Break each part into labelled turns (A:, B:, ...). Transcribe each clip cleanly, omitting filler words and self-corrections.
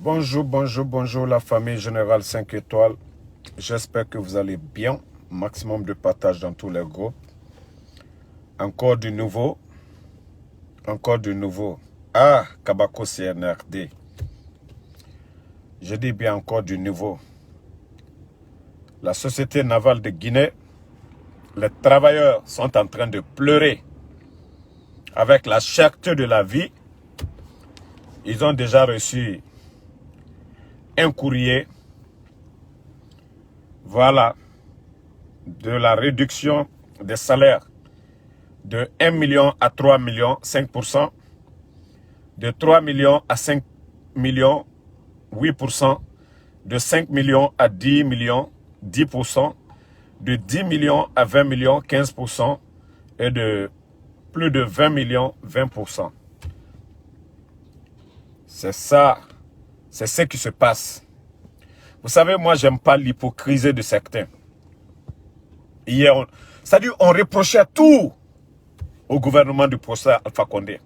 A: Bonjour, bonjour, bonjour la famille Générale 5 étoiles. J'espère que vous allez bien. Maximum de partage dans tous les groupes. Encore du nouveau. Encore du nouveau. Ah, Kabako CNRD. Je dis bien encore du nouveau. La société navale de Guinée, les travailleurs sont en train de pleurer. Avec la cherté de la vie, ils ont déjà reçu un courrier, voilà, de la réduction des salaires de 1 million à 3 millions, 5%, de 3 millions à 5 millions, 8%, de 5 millions à 10 millions, 10%, de 10 millions à 20 millions, 15%, et de plus de 20 millions, 20%. C'est ça, c'est ce qui se passe. Vous savez, moi, j'aime pas l'hypocrisie de certains. Hier, c'est-à-dire, on reprochait tout au gouvernement du professeur Alpha Condé.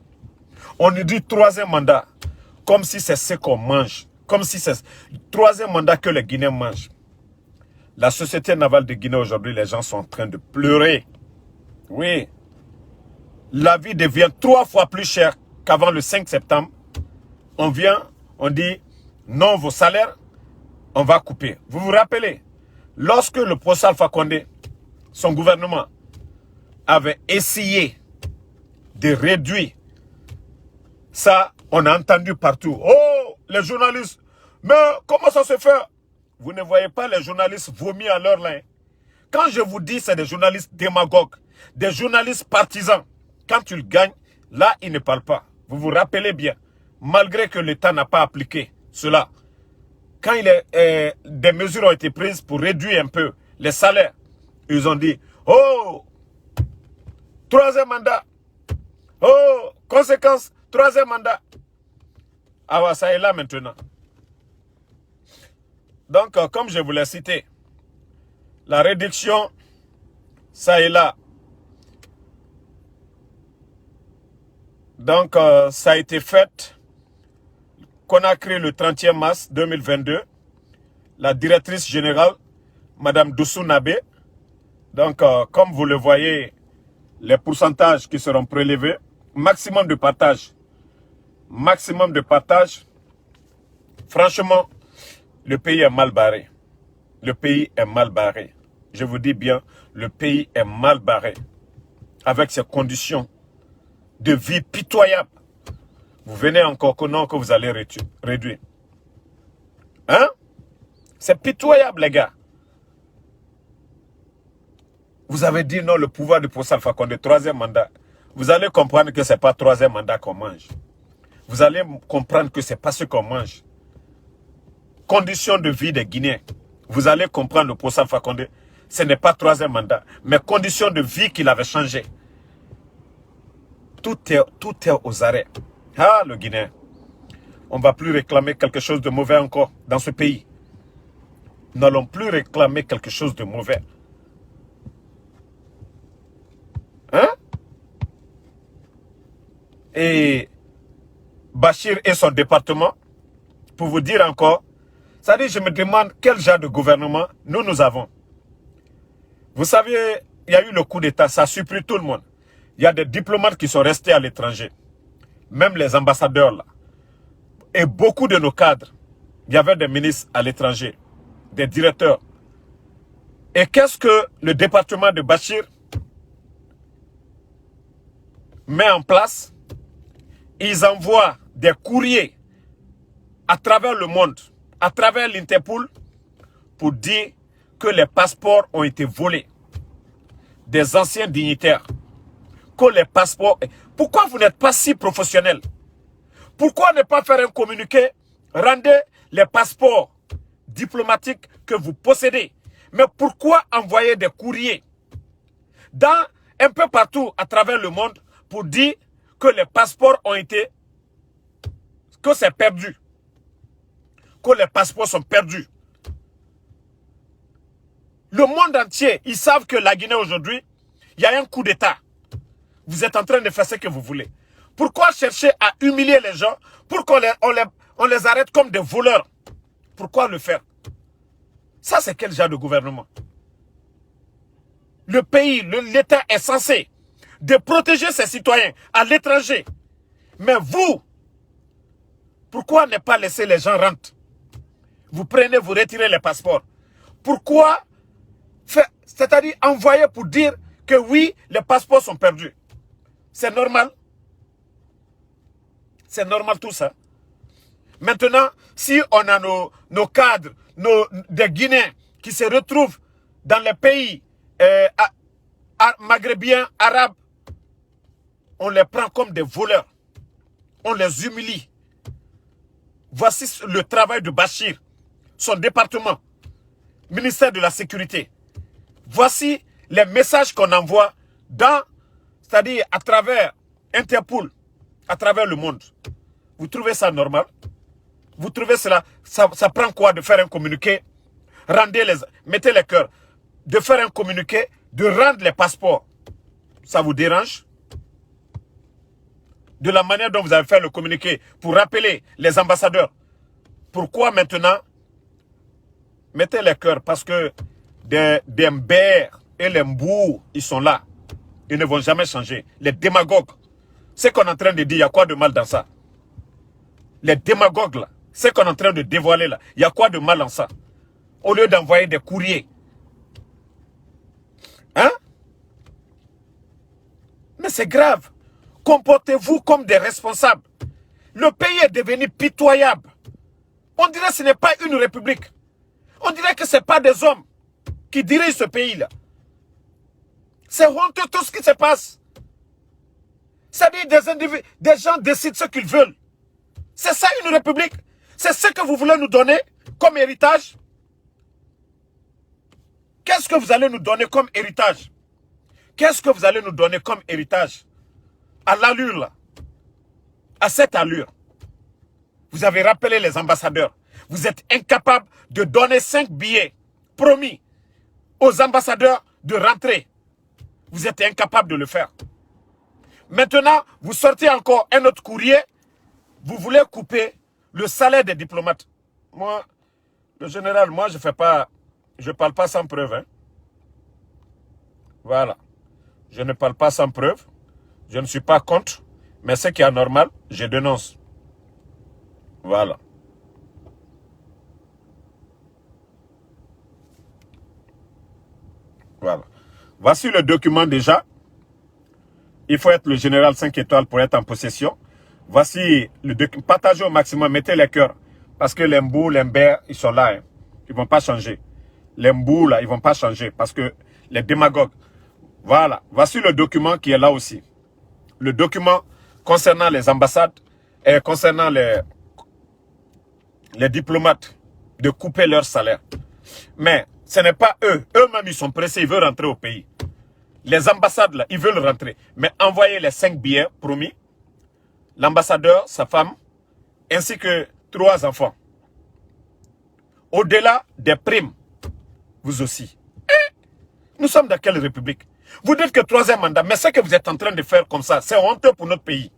A: On nous dit troisième mandat, comme si c'est ce qu'on mange, comme si c'est le troisième mandat que les Guinéens mangent. La société navale de Guinée aujourd'hui, les gens sont en train de pleurer. Oui. La vie devient 3 fois plus chère qu'avant le 5 septembre. On vient, on dit, non, vos salaires, on va couper. Vous vous rappelez, lorsque le professeur Alpha Condé, son gouvernement, avait essayé de réduire ça, on a entendu partout. Oh, les journalistes, mais comment ça se fait? Vous ne voyez pas les journalistes vomir à leur lin. Quand je vous dis c'est des journalistes démagogues, des journalistes partisans, quand ils gagnent, là, ils ne parlent pas. Vous vous rappelez bien, malgré que l'État n'a pas appliqué cela, quand des mesures ont été prises pour réduire un peu les salaires, ils ont dit, oh, troisième mandat, oh, conséquence, troisième mandat. Ah ouais, ça est là maintenant. Donc, comme je vous l'ai cité, la réduction, ça est là. Donc, ça a été fait. Conakry le 30e mars 2022. La directrice générale, Madame Doussou Nabé. Donc, comme vous le voyez, les pourcentages qui seront prélevés, maximum de partage. Maximum de partage. Franchement, le pays est mal barré. Le pays est mal barré. Je vous dis bien, le pays est mal barré. Avec ces conditions de vie pitoyables. Vous venez encore que non, que vous allez réduire. Hein? C'est pitoyable, les gars. Vous avez dit non, le pouvoir du professeur Alpha Condé, troisième mandat. Vous allez comprendre que ce n'est pas troisième mandat qu'on mange. Vous allez comprendre que ce n'est pas ce qu'on mange. Conditions de vie des Guinéens. Vous allez comprendre le professeur Alpha Condé. Ce n'est pas troisième mandat, mais conditions de vie qu'il avait changé. Tout est aux arrêts. Ah, le Guinéen. On ne va plus réclamer quelque chose de mauvais encore dans ce pays. Nous n'allons plus réclamer quelque chose de mauvais. Hein? Et Bachir et son département, pour vous dire encore, ça dit, je me demande quel genre de gouvernement nous avons. Vous savez, il y a eu le coup d'État, ça a surpris tout le monde. Il y a des diplomates qui sont restés à l'étranger. Même les ambassadeurs là. Et beaucoup de nos cadres. Il y avait des ministres à l'étranger. Des directeurs. Et qu'est-ce que le département de Bachir met en place? Ils envoient des courriers à travers le monde, à travers l'Interpol, pour dire que les passeports ont été volés. Des anciens dignitaires. Que les passeports... Pourquoi vous n'êtes pas si professionnel? Pourquoi ne pas faire un communiqué? Rendez les passeports diplomatiques que vous possédez. Mais pourquoi envoyer des courriers dans un peu partout à travers le monde pour dire que les passeports ont été... que c'est perdu? Que les passeports sont perdus. Le monde entier, ils savent que la Guinée aujourd'hui, il y a un coup d'État. Vous êtes en train de faire ce que vous voulez. Pourquoi chercher à humilier les gens pour qu'on On les arrête comme des voleurs. Pourquoi le faire? Ça, c'est quel genre de gouvernement? Le pays, l'État est censé de protéger ses citoyens à l'étranger. Mais vous, pourquoi ne pas laisser les gens rentrer? Vous prenez, vous retirez les passeports. Pourquoi? C'est-à-dire envoyer pour dire que oui, les passeports sont perdus. C'est normal. C'est normal tout ça. Maintenant, si on a nos cadres, des Guinéens qui se retrouvent dans les pays maghrébiens, arabes, on les prend comme des voleurs. On les humilie. Voici le travail de Bachir, son département, ministère de la Sécurité. Voici les messages qu'on envoie c'est-à-dire à travers Interpol, à travers le monde. Vous trouvez ça normal? Vous trouvez cela, ça prend quoi de faire un communiqué? Mettez les cœurs. De faire un communiqué, de rendre les passeports. Ça vous dérange? De la manière dont vous avez fait le communiqué pour rappeler les ambassadeurs. Pourquoi maintenant? Mettez les cœurs parce que des Mbert et les Mbou, ils sont là. Ils ne vont jamais changer. Les démagogues. Ce qu'on est en train de dire, il y a quoi de mal dans ça? Les démagogues là, ce qu'on est en train de dévoiler là, il y a quoi de mal dans ça? Au lieu d'envoyer des courriers. Hein? Mais c'est grave. Comportez-vous comme des responsables. Le pays est devenu pitoyable. On dirait que ce n'est pas une république. On dirait que ce n'est pas des hommes qui dirigent ce pays-là. C'est honteux tout ce qui se passe. C'est-à-dire des gens décident ce qu'ils veulent. C'est ça une république. C'est ce que vous voulez nous donner comme héritage. Qu'est-ce que vous allez nous donner comme héritage? Qu'est-ce que vous allez nous donner comme héritage? À l'allure là. À cette allure. Vous avez rappelé les ambassadeurs. Vous êtes incapables de donner 5 billets promis aux ambassadeurs de rentrer. Vous êtes incapables de le faire. Maintenant, vous sortez encore un autre courrier. Vous voulez couper le salaire des diplomates. Moi, le général, moi, je parle pas sans preuve. Hein. Voilà. Je ne parle pas sans preuve. Je ne suis pas contre. Mais ce qui est anormal, je dénonce. Voilà. Voilà. Voici le document déjà. Il faut être le général 5 étoiles pour être en possession. Voici le document. Partagez au maximum, mettez les cœurs. Parce que les Mbou, les Mbert, ils sont là. Hein. Ils ne vont pas changer. Les Mbou, là, ils ne vont pas changer. Parce que les démagogues. Voilà. Voici le document qui est là aussi. Le document concernant les ambassades et concernant les diplomates de couper leur salaire. Mais ce n'est pas eux. Eux-mêmes, ils sont pressés. Ils veulent rentrer au pays. Les ambassades, là, ils veulent rentrer. Mais envoyer les 5 billets promis. L'ambassadeur, sa femme, ainsi que 3 enfants. Au-delà des primes, vous aussi. Nous sommes dans quelle république? Vous dites que 3e mandat, mais ce que vous êtes en train de faire comme ça, c'est honteux pour notre pays.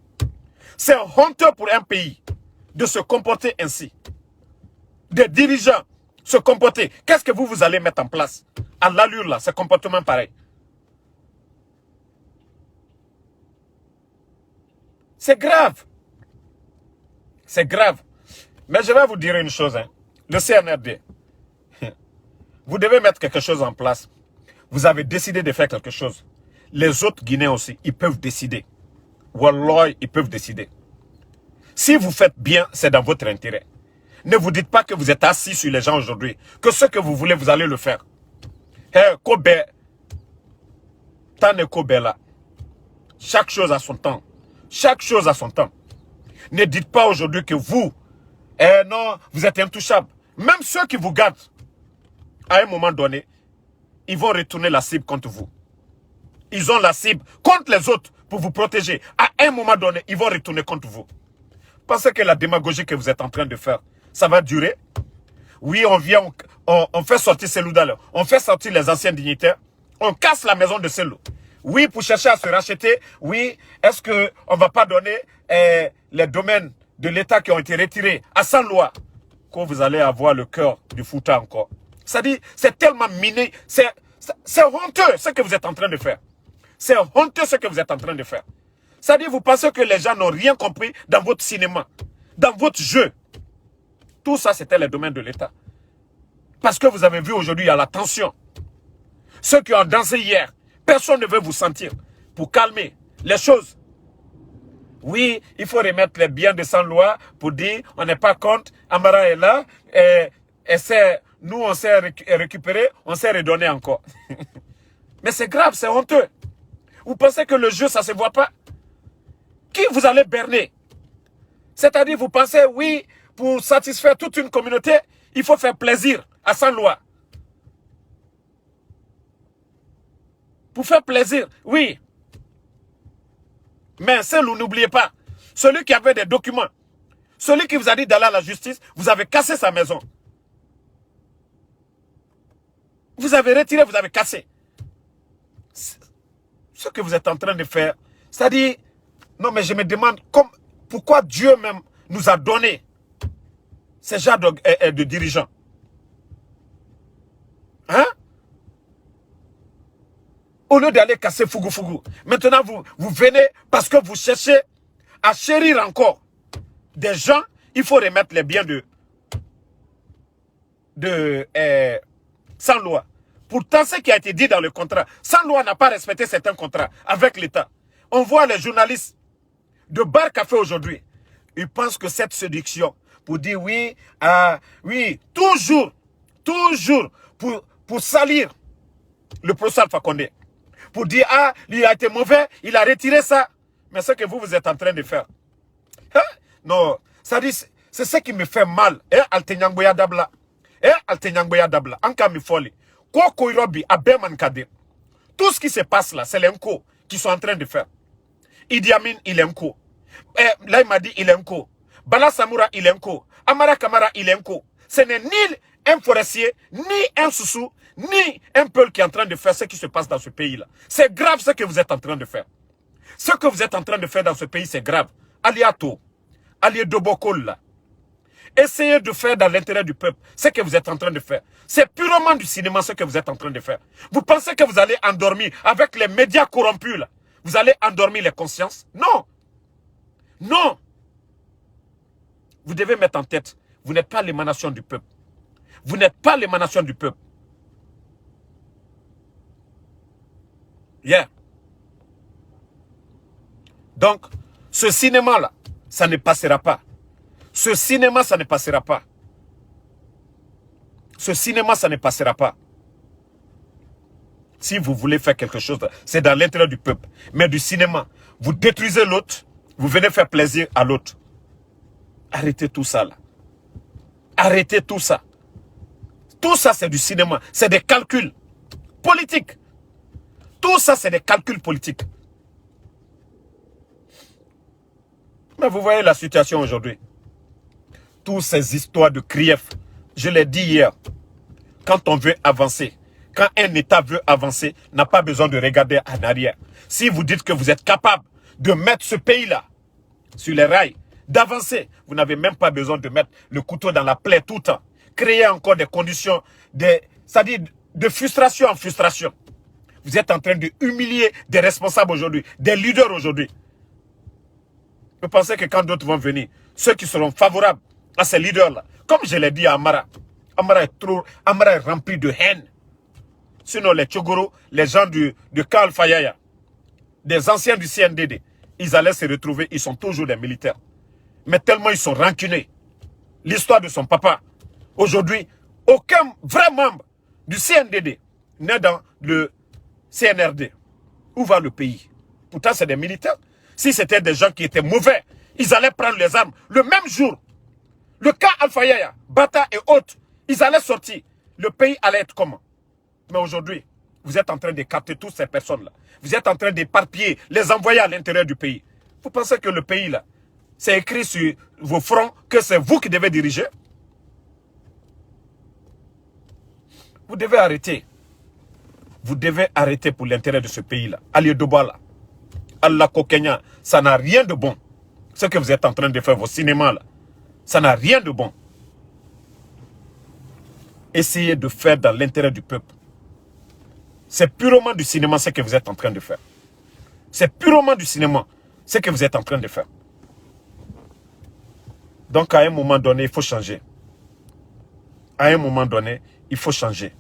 A: C'est honteux pour un pays de se comporter ainsi. Des dirigeants se comporter. Qu'est-ce que vous allez mettre en place? À l'allure là, ce comportement pareil. C'est grave. C'est grave. Mais je vais vous dire une chose. Hein. Le CNRD, vous devez mettre quelque chose en place. Vous avez décidé de faire quelque chose. Les autres Guinéens aussi, ils peuvent décider. Wallah, ils peuvent décider. Si vous faites bien, c'est dans votre intérêt. Ne vous dites pas que vous êtes assis sur les gens aujourd'hui. Que ce que vous voulez, vous allez le faire. Hey, Kobe, Tane Kobe là. Chaque chose a son temps. Chaque chose a son temps. Ne dites pas aujourd'hui que vous, non, vous êtes intouchable. Même ceux qui vous gardent, à un moment donné, ils vont retourner la cible contre vous. Ils ont la cible contre les autres pour vous protéger. À un moment donné, ils vont retourner contre vous. Pensez que la démagogie que vous êtes en train de faire, ça va durer? Oui, on vient, on fait sortir Cellou Dalein. On fait sortir les anciens dignitaires. On casse la maison de Cellou. Oui, pour chercher à se racheter. Oui, est-ce qu'on ne va pas donner les domaines de l'État qui ont été retirés à 100 lois, que vous allez avoir le cœur du Fouta encore. C'est-à-dire, c'est tellement miné, c'est honteux ce que vous êtes en train de faire. C'est honteux ce que vous êtes en train de faire. C'est-à-dire, vous pensez que les gens n'ont rien compris dans votre cinéma, dans votre jeu. Tout ça, c'était le domaine de l'État. Parce que vous avez vu aujourd'hui, il y a la tension. Ceux qui ont dansé hier, personne ne veut vous sentir pour calmer les choses. Oui, il faut remettre les biens de 100 lois pour dire on n'est pas contre, Amara est là, et nous on s'est récupéré, on s'est redonné encore. Mais c'est grave, c'est honteux. Vous pensez que le jeu, ça ne se voit pas? Qui vous allez berner? C'est-à-dire, vous pensez, oui, pour satisfaire toute une communauté, il faut faire plaisir à 100 lois. Pour faire plaisir, oui. Mais n'oubliez pas, celui qui avait des documents, celui qui vous a dit d'aller à la justice, vous avez cassé sa maison. Vous avez retiré, vous avez cassé. Ce que vous êtes en train de faire, c'est-à-dire, non mais je me demande pourquoi Dieu même nous a donné ces genres de dirigeants. Hein? Au lieu d'aller casser Fougou. Maintenant, vous venez parce que vous cherchez à chérir encore des gens. Il faut remettre les biens sans loi. Pourtant, ce qui a été dit dans le contrat, sans loi n'a pas respecté certains contrats avec l'État. On voit les journalistes de Bar Café aujourd'hui. Ils pensent que cette séduction, pour dire oui, oui, toujours pour salir le procès Alpha Condé. Pour dire, ah, lui a été mauvais, il a retiré ça. Mais ce que vous êtes en train de faire. Hein? Non, ça dit, c'est ce qui me fait mal. Altenyangboya Dabla. Altenyangboya Dabla. Anka mi foli. Koko Irobi, Abeman Kade. Tout ce qui se passe là, c'est l'enco qui sont en train de faire. Idi Amin, il est enco. Là, il m'a dit, il est enco. Bala Samoura, il est enco. Amara Kamara, il est enco. Ce n'est ni un forestier, ni un soussou, ni un peuple qui est en train de faire ce qui se passe dans ce pays-là. C'est grave ce que vous êtes en train de faire. Ce que vous êtes en train de faire dans ce pays, c'est grave. Aliato, Aliedobokol là. Essayez de faire dans l'intérêt du peuple ce que vous êtes en train de faire. C'est purement du cinéma ce que vous êtes en train de faire. Vous pensez que vous allez endormir avec les médias corrompus là? Vous allez endormir les consciences? Non. Non. Vous devez mettre en tête, vous n'êtes pas l'émanation du peuple. Vous n'êtes pas l'émanation du peuple. Yeah. Donc, ce cinéma-là, ça ne passera pas. Ce cinéma, ça ne passera pas. Ce cinéma, ça ne passera pas. Si vous voulez faire quelque chose, c'est dans l'intérêt du peuple. Mais du cinéma, vous détruisez l'autre, vous venez faire plaisir à l'autre. Arrêtez tout ça là. Arrêtez tout ça. Tout ça, c'est du cinéma. C'est des calculs politiques. Tout ça, c'est des calculs politiques. Mais vous voyez la situation aujourd'hui. Toutes ces histoires de grief, je l'ai dit hier, quand on veut avancer, quand un État veut avancer, n'a pas besoin de regarder en arrière. Si vous dites que vous êtes capable de mettre ce pays-là sur les rails, d'avancer, vous n'avez même pas besoin de mettre le couteau dans la plaie tout le temps. Créer encore des conditions, c'est-à-dire de frustration en frustration. Vous êtes en train de humilier des responsables aujourd'hui, des leaders aujourd'hui. Vous pensez que quand d'autres vont venir, ceux qui seront favorables à ces leaders-là, comme je l'ai dit à Amara, Amara est rempli de haine. Sinon les Tchogoro, les gens de Karl Fayaya, des anciens du CNDD, ils allaient se retrouver, ils sont toujours des militaires. Mais tellement ils sont rancunés. L'histoire de son papa. Aujourd'hui, aucun vrai membre du CNDD n'est dans le CNRD. Où va le pays? Pourtant, c'est des militaires. Si c'était des gens qui étaient mauvais, ils allaient prendre les armes le même jour. Le cas Alpha Yaya, Bata et autres, ils allaient sortir. Le pays allait être comment? Mais aujourd'hui, vous êtes en train de capter toutes ces personnes-là. Vous êtes en train d'éparpiller, les envoyer à l'intérieur du pays. Vous pensez que le pays, là, c'est écrit sur vos fronts que c'est vous qui devez diriger? Vous devez arrêter. Vous devez arrêter pour l'intérêt de ce pays-là. Ali Dobala, Allah Kokenya, ça n'a rien de bon. Ce que vous êtes en train de faire, vos cinémas là, ça n'a rien de bon. Essayez de faire dans l'intérêt du peuple. C'est purement du cinéma ce que vous êtes en train de faire. C'est purement du cinéma ce que vous êtes en train de faire. Donc à un moment donné, il faut changer. À un moment donné, il faut changer.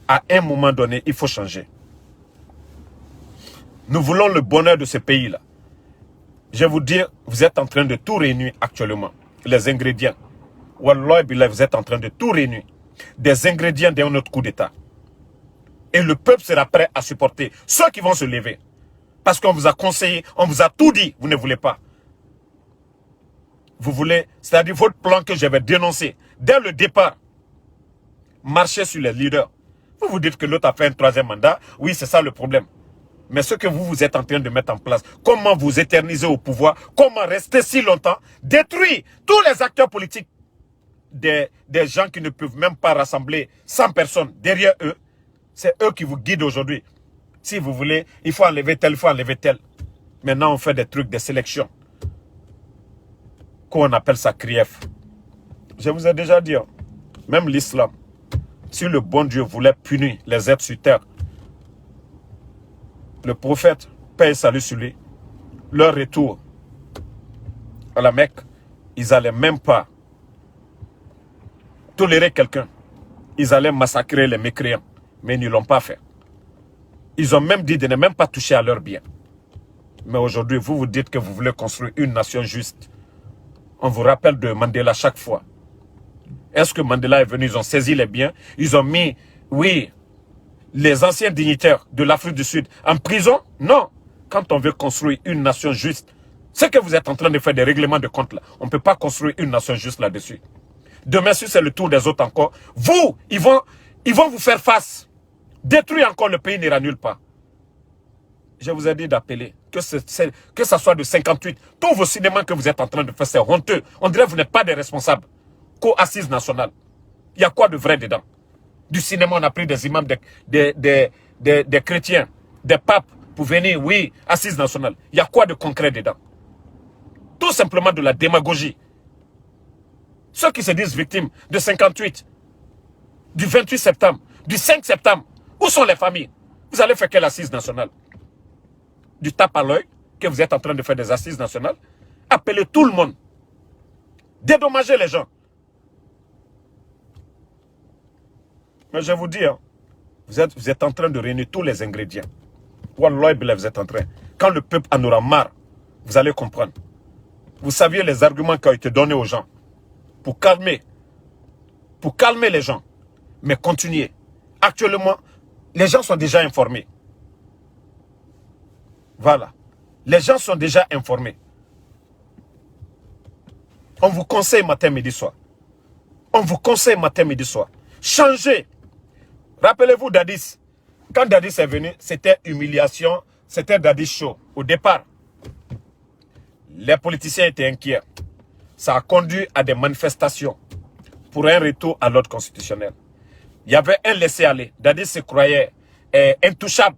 A: À un moment donné, il faut changer. Nous voulons le bonheur de ce pays-là. Je vais vous dire, vous êtes en train de tout réunir actuellement. Les ingrédients. Wallah billah, vous êtes en train de tout réunir. Des ingrédients d'un autre coup d'État. Et le peuple sera prêt à supporter ceux qui vont se lever. Parce qu'on vous a conseillé, on vous a tout dit, vous ne voulez pas. Vous voulez, c'est-à-dire votre plan que j'avais dénoncé dès le départ, marcher sur les leaders. Vous vous dites que l'autre a fait un troisième mandat. Oui, c'est ça le problème. Mais ce que vous êtes en train de mettre en place, comment vous éterniser au pouvoir, comment rester si longtemps, détruire tous les acteurs politiques, des gens qui ne peuvent même pas rassembler 100 personnes derrière eux, c'est eux qui vous guident aujourd'hui. Si vous voulez, il faut enlever tel, il faut enlever tel. Maintenant, on fait des trucs, des sélections. Qu'on appelle ça krief. Je vous ai déjà dit, même l'islam, si le bon Dieu voulait punir les êtres sur terre, le prophète, paix et salut sur lui, leur retour à la Mecque, ils n'allaient même pas tolérer quelqu'un. Ils allaient massacrer les mécréants. Mais ils ne l'ont pas fait. Ils ont même dit de ne même pas toucher à leurs biens. Mais aujourd'hui, vous vous dites que vous voulez construire une nation juste. On vous rappelle de Mandela chaque fois. Est-ce que Mandela est venu, ils ont saisi les biens, ils ont mis, oui, les anciens dignitaires de l'Afrique du Sud en prison? Non. Quand on veut construire une nation juste, ce que vous êtes en train de faire des règlements de compte là, on ne peut pas construire une nation juste là-dessus. Demain, si c'est le tour des autres encore, vous, ils vont vous faire face. Détruire encore le pays n'ira nulle part. Je vous ai dit d'appeler, que ça soit de 58. Tous vos cinémas que vous êtes en train de faire, c'est honteux. On dirait que vous n'êtes pas des responsables. Co-assise nationale. Il y a quoi de vrai dedans? Du cinéma, on a pris des imams, des chrétiens, des papes pour venir, oui, assise nationale. Il y a quoi de concret dedans? Tout simplement de la démagogie. Ceux qui se disent victimes de 58, du 28 septembre, du 5 septembre, où sont les familles? Vous allez faire quelle assise nationale? Du tape à l'œil, que vous êtes en train de faire des assises nationales? Appelez tout le monde. Dédommagez les gens. Mais je vous dis, hein, vous êtes en train de réunir tous les ingrédients. Wallah billah, vous êtes en train. Quand le peuple en aura marre, vous allez comprendre. Vous saviez les arguments qui ont été donnés aux gens pour calmer les gens. Mais continuez. Actuellement, les gens sont déjà informés. Voilà. Les gens sont déjà informés. On vous conseille matin, midi, soir. On vous conseille matin, midi, soir. Changez. Rappelez-vous Dadis. Quand Dadis est venu, c'était humiliation. C'était Dadis show. Au départ, les politiciens étaient inquiets. Ça a conduit à des manifestations pour un retour à l'ordre constitutionnel. Il y avait un laisser-aller. Dadis se croyait intouchable.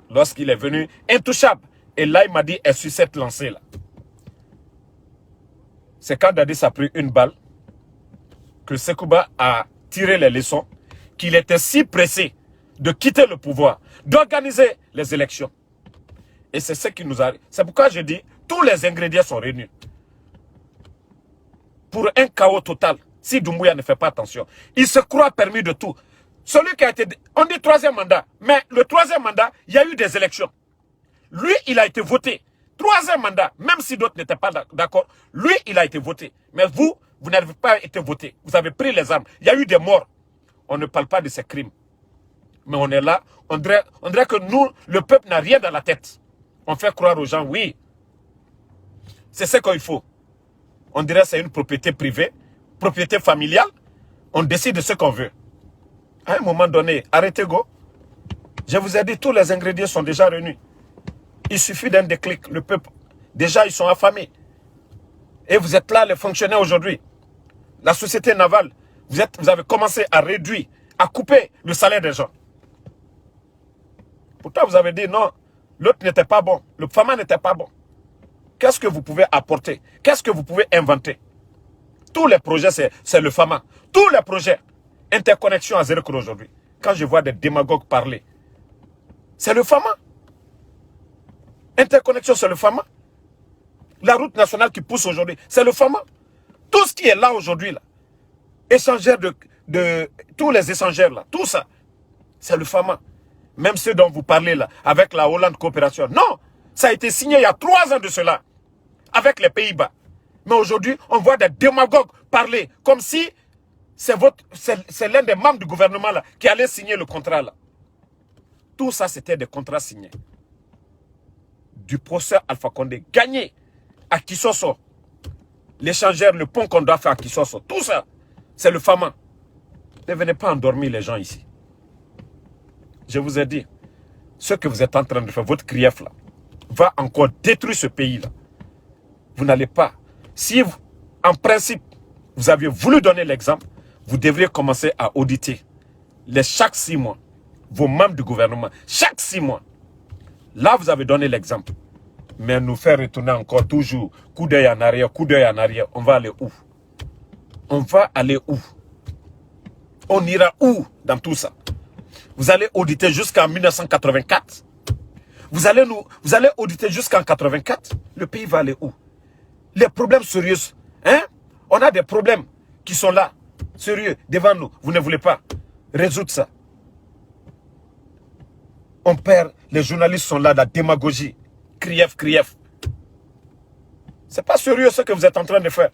A: Lorsqu'il est venu, intouchable. Et là, il m'a dit, est-ce sur cette lancée-là? C'est quand Dadis a pris une balle que Sekouba a tiré les leçons, qu'il était si pressé de quitter le pouvoir, d'organiser les élections. Et c'est ce qui nous arrive. C'est pourquoi je dis, tous les ingrédients sont réunis. Pour un chaos total, si Doumbouya ne fait pas attention, il se croit permis de tout. Celui qui a été... On dit troisième mandat, mais le troisième mandat, il y a eu des élections. Lui, il a été voté. Troisième mandat, même si d'autres n'étaient pas d'accord, lui, il a été voté. Mais vous n'avez pas été voté. Vous avez pris les armes. Il y a eu des morts. On ne parle pas de ces crimes. Mais on est là, on dirait que nous, le peuple n'a rien dans la tête. On fait croire aux gens, oui, c'est ce qu'il faut. On dirait que c'est une propriété privée, propriété familiale. On décide de ce qu'on veut. À un moment donné, arrêtez go. Je vous ai dit, tous les ingrédients sont déjà réunis. Il suffit d'un déclic. Le peuple, déjà, ils sont affamés. Et vous êtes là, les fonctionnaires aujourd'hui. La société navale, vous avez commencé à réduire, à couper le salaire des gens. Pourtant, vous avez dit non, l'autre n'était pas bon. Le Fama n'était pas bon. Qu'est-ce que vous pouvez apporter? Qu'est-ce que vous pouvez inventer? Tous les projets, c'est le FAMA. Tous les projets. Interconnexion à zéro aujourd'hui. Quand je vois des démagogues parler, c'est le FAMA. Interconnexion, c'est le FAMA. La route nationale qui pousse aujourd'hui, c'est le FAMA. Tout ce qui est là aujourd'hui, là, échangeurs tous les échangeurs, là, tout ça, c'est le FAMA. Même ceux dont vous parlez là, avec la Hollande Coopération. Non, ça a été signé il y a 3 ans de cela, avec les Pays-Bas. Mais aujourd'hui, on voit des démagogues parler comme si c'est l'un des membres du gouvernement là, qui allait signer le contrat là. Tout ça, c'était des contrats signés. Du procès Alpha Condé, gagné à Kisosso. L'échangeur, le pont qu'on doit faire à Kisosso. Tout ça, c'est le FAMA. Ne venez pas endormir les gens ici. Je vous ai dit, ce que vous êtes en train de faire, votre CRIEF là, va encore détruire ce pays là. Vous n'allez pas. Si, en principe, vous aviez voulu donner l'exemple, vous devriez commencer à auditer chaque 6 mois, vos membres du gouvernement, chaque 6 mois. Là, vous avez donné l'exemple. Mais nous faire retourner encore toujours, coup d'œil en arrière, on va aller où? On va aller où? On ira où dans tout ça? Vous allez auditer jusqu'en 1984? Vous allez auditer jusqu'en 84? Le pays va aller où? Les problèmes sérieux, hein? On a des problèmes qui sont là, sérieux, devant nous. Vous ne voulez pas résoudre ça. On perd, les journalistes sont là, la démagogie. CRIEF. C'est pas sérieux ce que vous êtes en train de faire.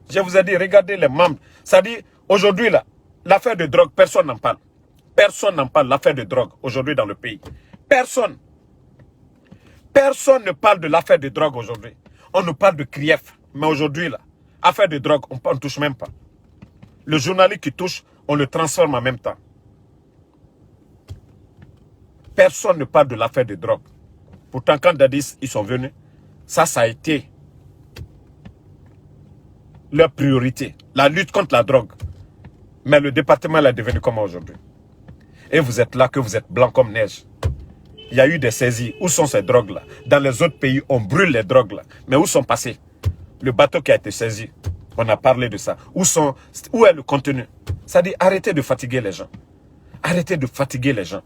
A: Je vous ai dit, regardez les membres. Ça dit, aujourd'hui, là, l'affaire de drogue, personne n'en parle. Personne n'en parle, l'affaire de drogue, aujourd'hui dans le pays. Personne. Personne ne parle de l'affaire de drogue aujourd'hui. On nous parle de CRIEF. Mais aujourd'hui, là, affaire de drogue, on ne touche même pas. Le journaliste qui touche, on le transforme en même temps. Personne ne parle de l'affaire de drogue. Pourtant, quand Dadis, ils sont venus, ça a été leur priorité. La lutte contre la drogue. Mais le département est devenu comment aujourd'hui? Et vous êtes là, que vous êtes blanc comme neige. Il y a eu des saisies. Où sont ces drogues-là? Dans les autres pays, on brûle les drogues-là. Mais où sont passées? Le bateau qui a été saisi, on a parlé de ça. Où est le contenu? Ça dit, arrêtez de fatiguer les gens. Arrêtez de fatiguer les gens.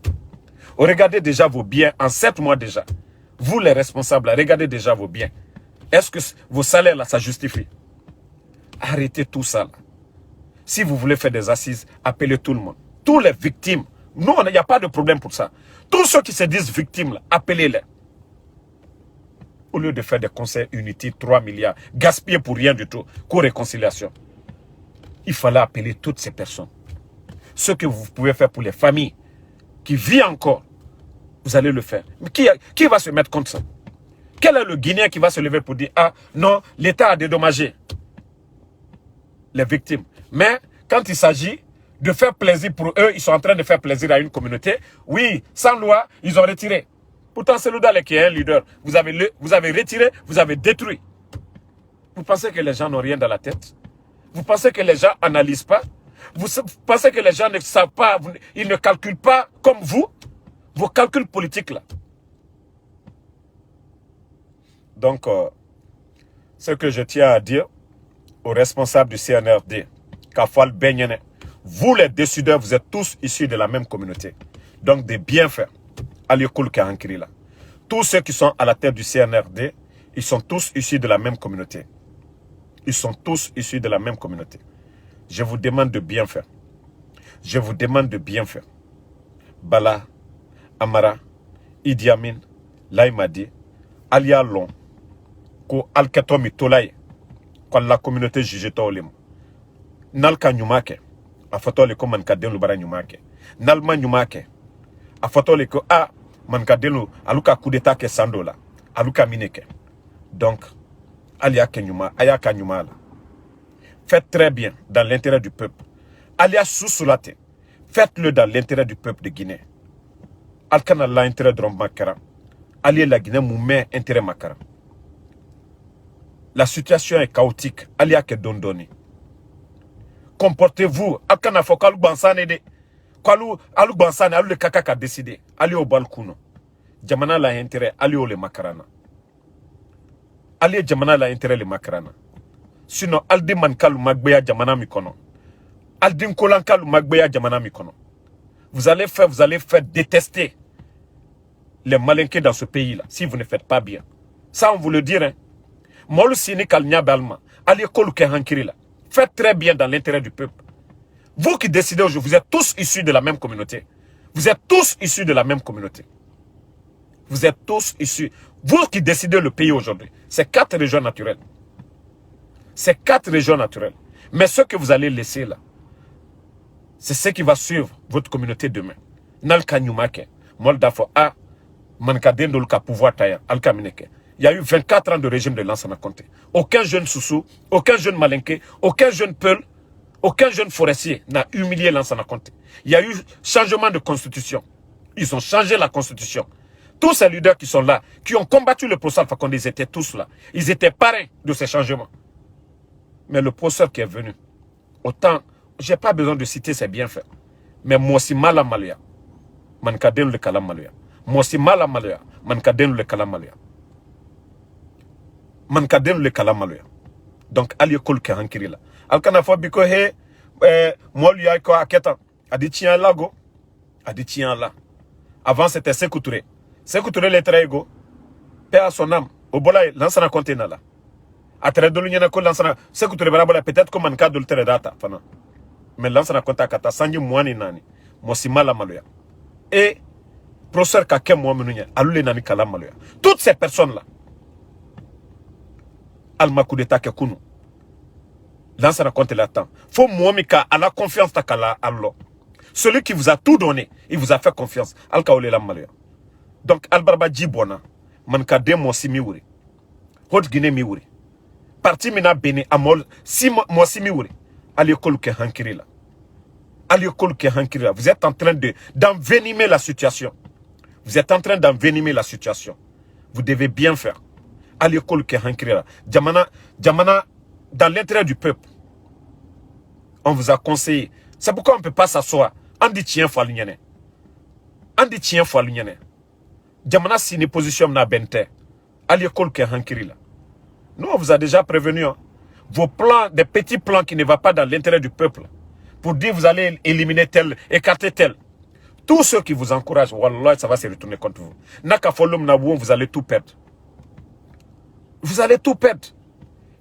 A: Regardez déjà vos biens en 7 mois déjà. Vous les responsables, regardez déjà vos biens. Est-ce que vos salaires là, ça justifie? Arrêtez tout ça là. Si vous voulez faire des assises, appelez tout le monde. Tous les victimes. Nous, il n'y a pas de problème pour ça. Tous ceux qui se disent victimes, appelez-les. Au lieu de faire des conseils inutiles, 3 milliards, gaspillés pour rien du tout, co-réconciliation. Il fallait appeler toutes ces personnes. Ce que vous pouvez faire pour les familles qui vivent encore, vous allez le faire. Mais qui va se mettre contre ça? Quel est le Guinéen qui va se lever pour dire, ah non, l'État a dédommagé les victimes? Mais quand il s'agit de faire plaisir pour eux, ils sont en train de faire plaisir à une communauté. Oui, sans loi, ils ont retiré. Pourtant, c'est Loudale qui est un leader. Vous avez retiré, vous avez détruit. Vous pensez que les gens n'ont rien dans la tête? Vous pensez que les gens n'analysent pas? Vous pensez que les gens ne savent pas, ils ne calculent pas comme vous? Vos calculs politiques là. Donc, ce que je tiens à dire aux responsables du CNRD, Kafal Benyene, vous les décideurs, vous êtes tous issus de la même communauté. Donc, des bienfaits. Là. Tous ceux qui sont à la tête du CNRD, ils sont tous issus de la même communauté. Ils sont tous issus de la même communauté. Je vous demande de bien faire. Je vous demande de bien faire. Bala, Amara, Idi Amin, Laïmadi, Alia Long, ko Alketomi Tolaye, ko la communauté juge Tolem. Nalka Nyumake, a fatole ko man kadenu bara Nyumake. Nalma Nyumake, a fatole ko man kadenu aluka coup d'état ke sandola, aluka mineke. Donc, Alia Kenyuma, Aya Kanyuma. Faites très bien dans l'intérêt du peuple. Alia Soussoulate, faites-le dans l'intérêt du peuple de Guinée. Alkana la intérêt de Makara. Allié la Guinée moumé intérêt Makara. La situation est chaotique. Alia ke dondoni. Comportez-vous. Alkana faut qu'alou bansane de. Alou bansane, alou le kaka ka décidé. Allié au balkuno. Jamana la intérêt, allié au le Makarana. allez jamana la intérêt le makrana. Sinon, aldi mankalu magbeya jamana mikono. Aldin kolankalu magbeya jamana mikono. Vous allez faire détester les malinqués dans ce pays-là, si vous ne faites pas bien. Ça, on vous le dit, hein. Molu sini kalnya balma. Allez koluke hankiri là. Faites très bien dans l'intérêt du peuple. Vous qui décidez aujourd'hui, vous êtes tous issus de la même communauté. Vous êtes tous issus de la même communauté. Vous êtes tous issus. Vous qui décidez le pays aujourd'hui, c'est 4 régions naturelles. C'est 4 régions naturelles. Mais ce que vous allez laisser là, c'est ce qui va suivre votre communauté demain. Nalka Nyumake, Moldafo A, Mankaden Dolka pouvoir Taya, Alkamineke. Il y a eu 24 ans de régime de Lansana Conté. Aucun jeune Soussou, aucun jeune Malinké, aucun jeune Peul, aucun jeune forestier n'a humilié Lansana Conté. Il y a eu changement de constitution. Ils ont changé la constitution. Tous ces leaders qui sont là, qui ont combattu le professeur Fakonde, ils étaient tous là. Ils étaient parrains de ces changements. Mais le professeur qui est venu, autant, je n'ai pas besoin de citer ses bienfaits. Mais moi aussi mal à Malia, Mankaden le Kalam Malia. Moi aussi mal à Malia, Mankaden le Kalam Malia. Mankaden le Kalam Malia. Donc, Ali Kol Kahankiri là. Alkana fo biko he, moi lui a ko aketa. A dit tiens là go. A dit tiens là. Avant c'était Sékou Touré. Sékou Touré le traego. Paix à son âme. Au bolay, lansana contena là. A tere dolu nyana ko lansana. Sékou Touré barabola peut-être comme man cadre le tere data. Mais lansana konta kata sanji mwani nani. Mosima la maloya. Et professeur Kakem Mouamenounia, Alule Nani Kalam Maloya. Toutes ces personnes-là, Alma Koudeta Kekounou, dans ça raconte le temps. Faut Mouamika à la confiance takala Allah. Celui qui vous a tout donné, il vous a fait confiance. Alkaole la Maloya. Donc Albarba Djibona, Mankade Mossi Miuri, Haute Guinée Miuri, Parti Mina Beni Amol, Mossi Miuri, Aliokol Kehankirila. Vous êtes en train d'envenimer la situation. Vous êtes en train d'envenimer la situation. Vous devez bien faire. Jamana, dans l'intérêt du peuple, on vous a conseillé. C'est pourquoi on ne peut pas s'asseoir. On dit tiens, faut l'union. On dit tiens, faut l'union. Jamana, si une position n'a bente. Nous, on vous a déjà prévenu. Hein. Vos plans, des petits plans qui ne vont pas dans l'intérêt du peuple. Pour dire vous allez éliminer tel, écarter tel. Tous ceux qui vous encouragent, wallah, ça va se retourner contre vous. Naka folum na vous allez tout perdre. Vous allez tout perdre.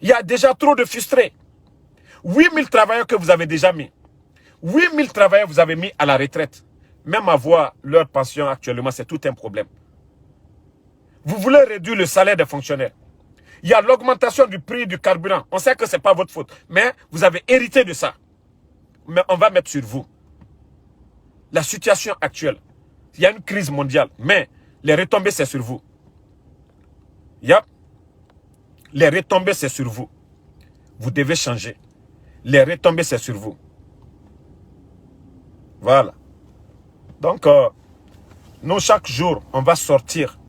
A: Il y a déjà trop de frustrés. 8000 travailleurs que vous avez déjà mis. 8000 travailleurs vous avez mis à la retraite. Même avoir leur pension actuellement, c'est tout un problème. Vous voulez réduire le salaire des fonctionnaires. Il y a l'augmentation du prix du carburant. On sait que ce n'est pas votre faute. Mais vous avez hérité de ça. Mais on va mettre sur vous. La situation actuelle. Il y a une crise mondiale. Mais les retombées, c'est sur vous. Yep. Les retombées, c'est sur vous. Vous devez changer. Les retombées, c'est sur vous. Voilà. Donc, nous, chaque jour, on va sortir